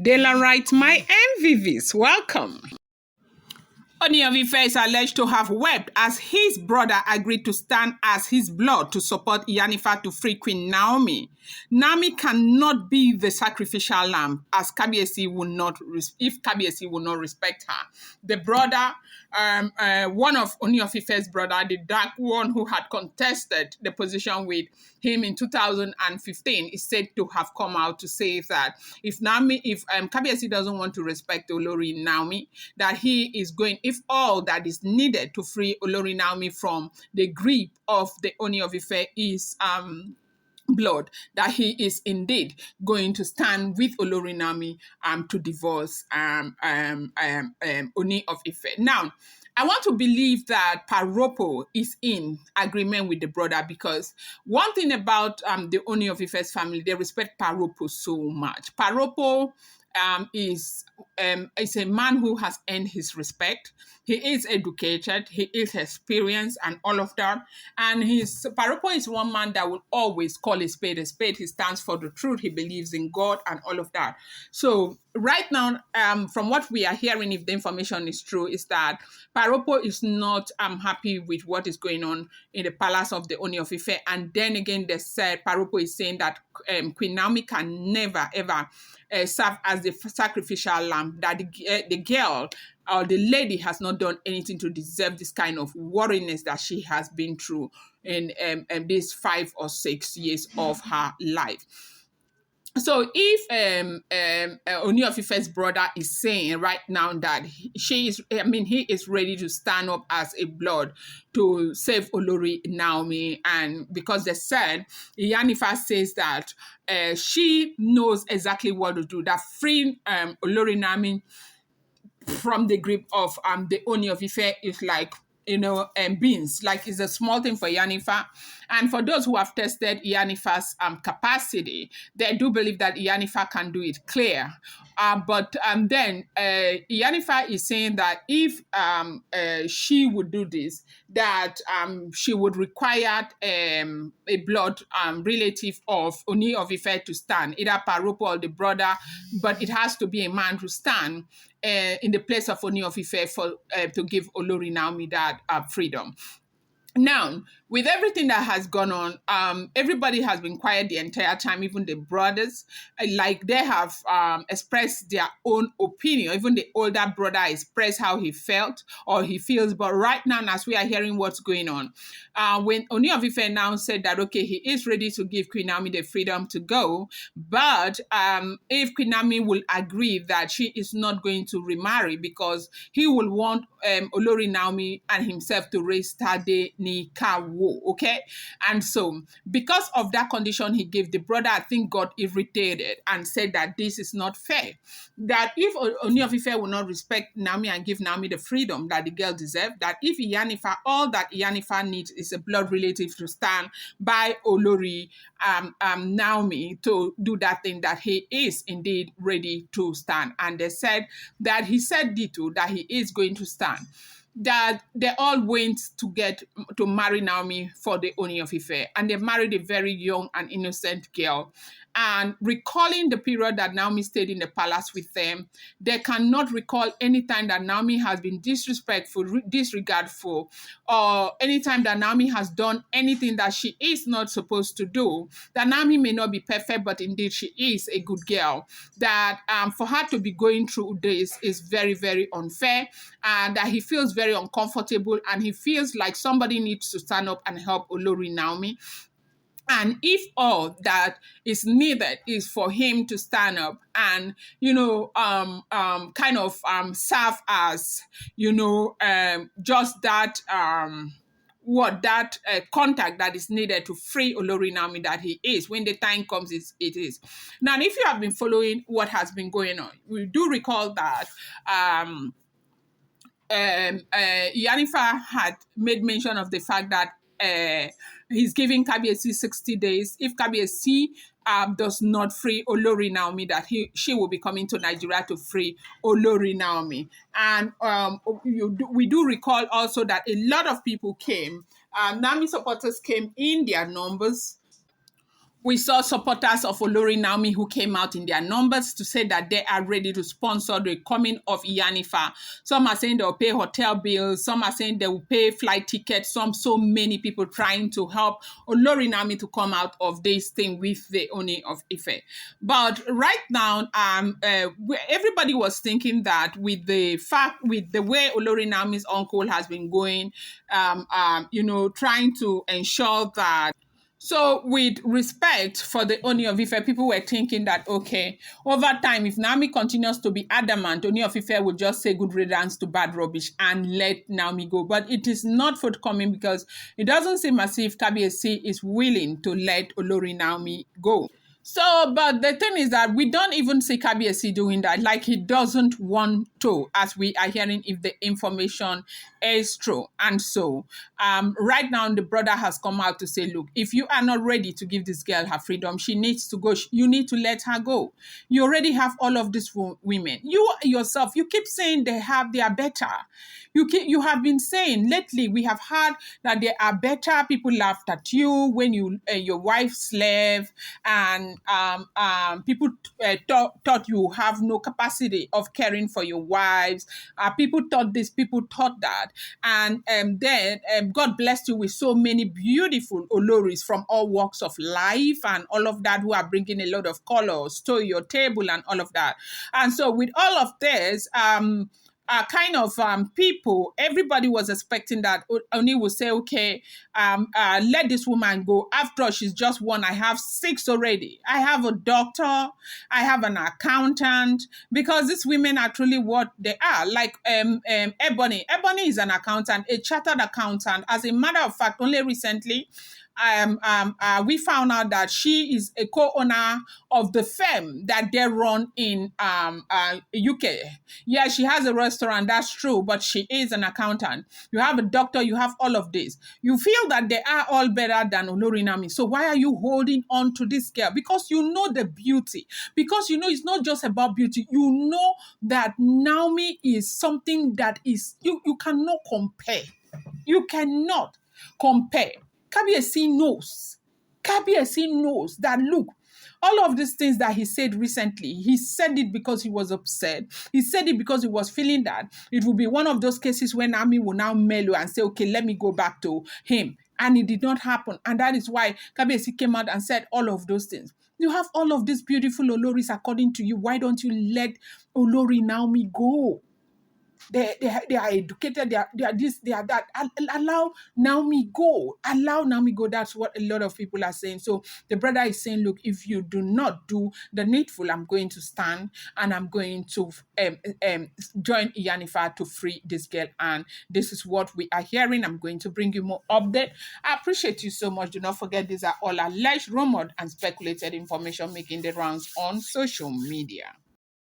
Dela writes, my MVVs, welcome. Ooni of Ife is alleged to have wept as his brother agreed to stand as his blood to support Iyanifa to free Queen Naomi. Naomi cannot be the sacrificial lamb as Kabiesi will not, if Kabiesi will not respect her. The brother, one of Ooni of Ife's brother, the dark one who had contested the position with him in 2015, is said to have come out to say that if Kabiesi doesn't want to respect Olori Naomi, that he is going, if all that is needed to free Olori Naomi from the grip of the Ooni of Ife is blood, that he is indeed going to stand with Olori Naomi to divorce Ooni of Ife. Now, I want to believe that Paropo is in agreement with the brother, because one thing about the Ooni of Ife's family, they respect Paropo so much. Paropo is a man who has earned his respect. He is educated, he is experienced, and all of that. And Paropo is one man that will always call a spade a spade. He stands for the truth. He believes in God and all of that. So right now, from what we are hearing, if the information is true, is that Paropo is not happy with what is going on in the palace of the Ooni of Ife. And then again, they said Paropo is saying that Queen Naomi can never ever serve as the sacrificial lamb, that the girl or the lady has not done anything to deserve this kind of worriness that she has been through in these 5 or 6 years of her life. So if Ooni of Ife's brother is saying right now that he is ready to stand up as a blood to save Olori Naomi, and because they said, Iyanifa says that she knows exactly what to do, that freeing Olori Naomi from the grip of the Ooni of Ife is like, beans. Like, it's a small thing for Iyanifa. And for those who have tested Iyanifa's capacity, they do believe that Iyanifa can do it clear. But then Iyanifa is saying that if she would do this, that she would require a blood relative of Ooni of Ife to stand, either Paropo or the brother, but it has to be a man to stand in the place of Ooni of Ife to give Olori Naomi that freedom. Now, with everything that has gone on, everybody has been quiet the entire time, even the brothers. Like, they have expressed their own opinion. Even the older brother expressed how he felt or he feels. But right now, as we are hearing what's going on, when Ooni of Ife now said that, okay, he is ready to give Queen Naomi the freedom to go, but if Queen Naomi will agree that she is not going to remarry, because he will want Olori Naomi and himself to raise Tade Nikawo. Okay, and so because of that condition he gave, the brother, I think, got irritated and said that this is not fair. That if Ooni of Ife will not respect Naomi and give Naomi the freedom that the girl deserves, that if Iyanifa, all that Iyanifa needs is a blood relative to stand by Olori Naomi to do that thing, that he is indeed ready to stand. And they said that he said Dito that he is going to stand. That they all went to get to marry Naomi for the Ooni of Ife, and they married a very young and innocent girl. And recalling the period that Naomi stayed in the palace with them, they cannot recall any time that Naomi has been disrespectful, disregardful, or any time that Naomi has done anything that she is not supposed to do. That Naomi may not be perfect, but indeed she is a good girl. That for her to be going through this is very, very unfair, and that he feels very uncomfortable, and he feels like somebody needs to stand up and help Olori Naomi. And if all that is needed is for him to stand up and, serve as, just that, contact that is needed to free Olori Naomi, that he is, when the time comes, it is. Now, if you have been following what has been going on, we do recall that Iyanifa had made mention of the fact that he's giving Kabiesi 60 days. If Kabiesi does not free Olori Naomi, that she will be coming to Nigeria to free Olori Naomi. And we do recall also that a lot of people came. Naomi supporters came in their numbers, We saw supporters of Olori Naomi who came out in their numbers to say that they are ready to sponsor the coming of Iyanifa. Some are saying they'll pay hotel bills. Some are saying they will pay flight tickets. So many people trying to help Olori Naomi to come out of this thing with the Ooni of Ife. But right now, everybody was thinking that with the way Olori Naomi's uncle has been going, trying to ensure that. So, with respect for the Ooni of Ife, people were thinking that, okay, over time, if Naomi continues to be adamant, Ooni of Ife would just say good riddance to bad rubbish and let Naomi go. But it is not forthcoming because it doesn't seem as if Kabiesi is willing to let Olori Naomi go. So, but the thing is that we don't even see Kabiesi doing that. Like, he doesn't want to, as we are hearing, if the information is true. And so, right now, the brother has come out to say, look, if you are not ready to give this girl her freedom, she needs to go. You need to let her go. You already have all of these women. You yourself, you keep saying they are better. You have been saying lately, we have heard that they are better. People laughed at you when your wife slept, and people thought you have no capacity of caring for your wives. People thought this, people thought that. And then God blessed you with so many beautiful Oloris from all walks of life and all of that, who are bringing a lot of colors to your table and all of that. And so with all of this, people, everybody was expecting that Oni will say, okay, let this woman go. After all, she's just one. I have 6 already. I have a doctor. I have an accountant, because these women are truly what they are. Like Ebony. Ebony is an accountant, a chartered accountant. As a matter of fact, only recently, we found out that she is a co-owner of the firm that they run in UK. Yeah, she has a restaurant, that's true, but she is an accountant. You have a doctor, you have all of this. You feel that they are all better than Olori Naomi. So why are you holding on to this girl? Because you know the beauty. Because you know it's not just about beauty. You know that Naomi is something that is, you cannot compare. You cannot compare. Kabiesi knows. Kabiesi knows that, look, all of these things that he said recently, he said it because he was upset. He said it because he was feeling that it will be one of those cases when Naomi will now mellow and say, okay, let me go back to him. And it did not happen. And that is why Kabiesi came out and said all of those things. You have all of these beautiful Oloris according to you. Why don't you let Olori Naomi go? They are educated, they are this, they are that. Allow Naomi go. Allow Naomi go. That's what a lot of people are saying. So the brother is saying, look, if you do not do the needful, I'm going to stand and I'm going to join Iyanifa to free this girl. And this is what we are hearing. I'm going to bring you more update. I appreciate you so much. Do not forget, these are all alleged, rumored, and speculated information making the rounds on social media.